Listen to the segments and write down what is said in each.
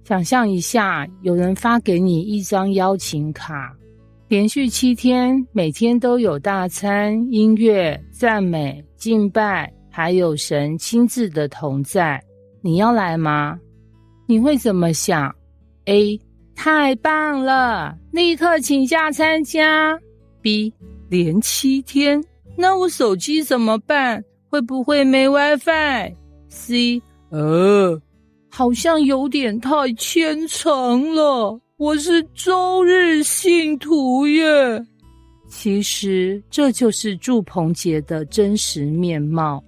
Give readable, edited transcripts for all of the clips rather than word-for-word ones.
想象一下，有人发给你一张邀请卡，连续7天，每天都有大餐、音乐、赞美、敬拜，还有神亲自的同在，你要来吗？你会怎么想？ A. 太棒了，立刻请假参加。 B. 连7天，那我手机怎么办？会不会没 WiFi？ C. 好像有点太虔诚了，我是周日信徒耶。其实这就是住棚节的真实面貌。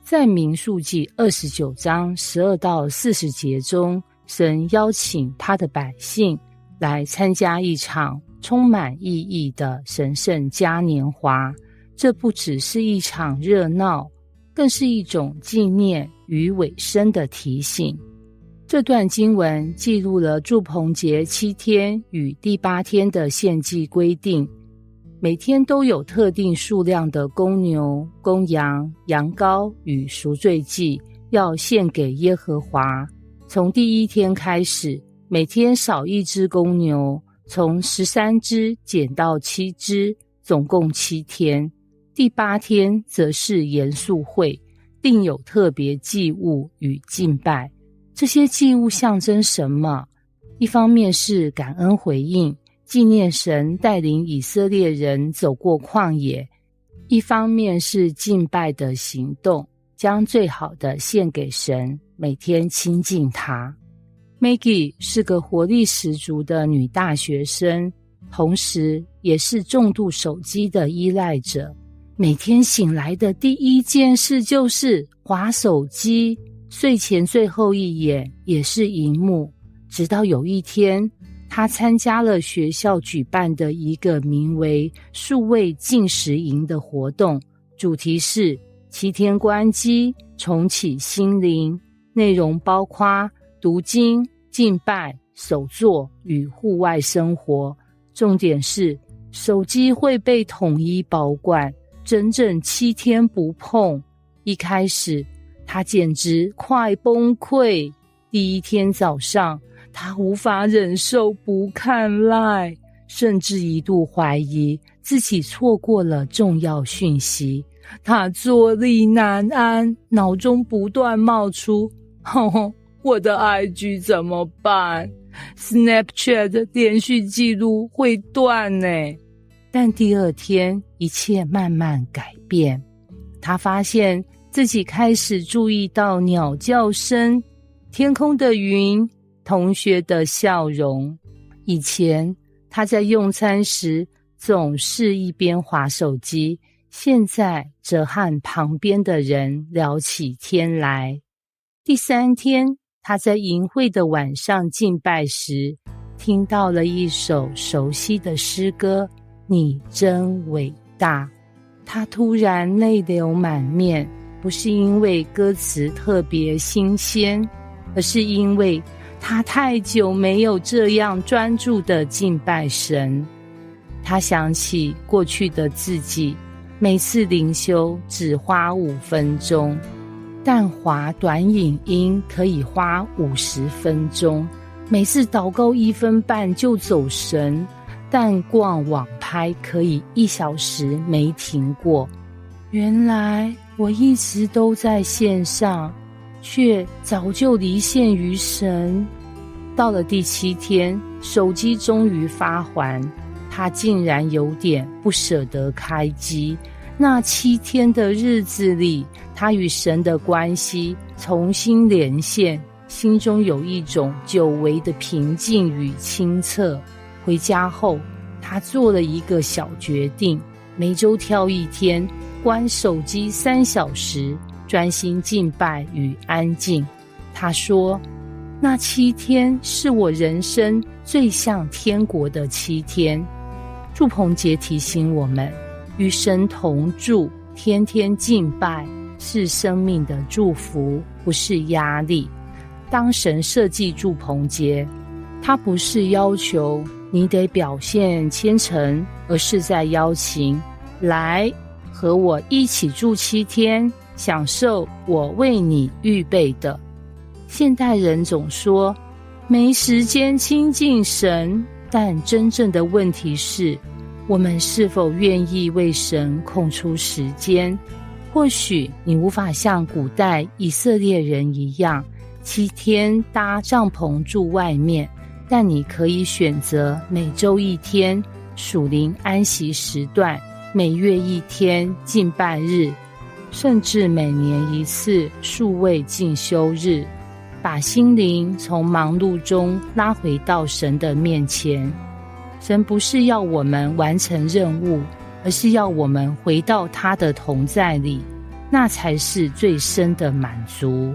在民数记29章12到40节中，神邀请他的百姓来参加一场充满意义的神圣嘉年华。这不只是一场热闹，更是一种纪念与尾声的提醒。这段经文记录了住棚节7天与第8天的献祭规定，每天都有特定数量的公牛、公羊、羊羔与赎罪祭要献给耶和华。从第1天开始，每天少1只公牛，从13只减到7只，总共7天。第8天则是严肃会，另有特别祭物与敬拜。这些祭物象征什么？一方面是感恩回应，纪念神带领以色列人走过旷野；一方面是敬拜的行动，将最好的献给神，每天亲近他。Maggie 是个活力十足的女大学生，同时也是重度手机的依赖者。每天醒来的第一件事就是滑手机，睡前最后一眼也是荧幕。直到有一天，她参加了学校举办的一个名为数位禁食营的活动，主题是7天关机，重启心灵。内容包括读经、敬拜、手作与户外生活。重点是手机会被统一保管，整整7天不碰。一开始他简直快崩溃。第1天早上，他无法忍受不看 LINE， 甚至一度怀疑自己错过了重要讯息。他坐立难安，脑中不断冒出我的 IG 怎么办？ Snapchat 连续记录会断呢。但第2天一切慢慢改变，他发现自己开始注意到鸟叫声、天空的云、同学的笑容。以前他在用餐时总是一边滑手机，现在则和旁边的人聊起天来。第3天，他在营会的晚上敬拜时，听到了一首熟悉的诗歌，你真伟大。他突然泪流满面，不是因为歌词特别新鲜，而是因为他太久没有这样专注地敬拜神。他想起过去的自己，每次灵修只花5分钟，但滑短影音可以花50分钟，每次祷告1分半就走神，但逛网拍可以1小时没停过。原来我一直都在线上，却早就离线于神。到了第7天，手机终于发还，他竟然有点不舍得开机。那7天的日子里，他与神的关系重新连线，心中有一种久违的平静与清澈。回家后，他做了一个小决定，每周挑1天，关手机3小时，专心敬拜与安静。他说，那7天是我人生最像天国的7天。住棚节提醒我们，与神同住，天天敬拜，是生命的祝福，不是压力。当神设计住棚节，它不是要求你得表现虔诚，而是在邀请来和我一起住7天，享受我为你预备的。现代人总说没时间亲近神。但真正的问题是，我们是否愿意为神空出时间？或许你无法像古代以色列人一样7天搭帐篷住外面，但你可以选择每周1天属灵安息时段，每月1天敬拜日，甚至每年1次数位进修日，把心灵从忙碌中拉回到神的面前。神不是要我们完成任务，而是要我们回到他的同在里，那才是最深的满足。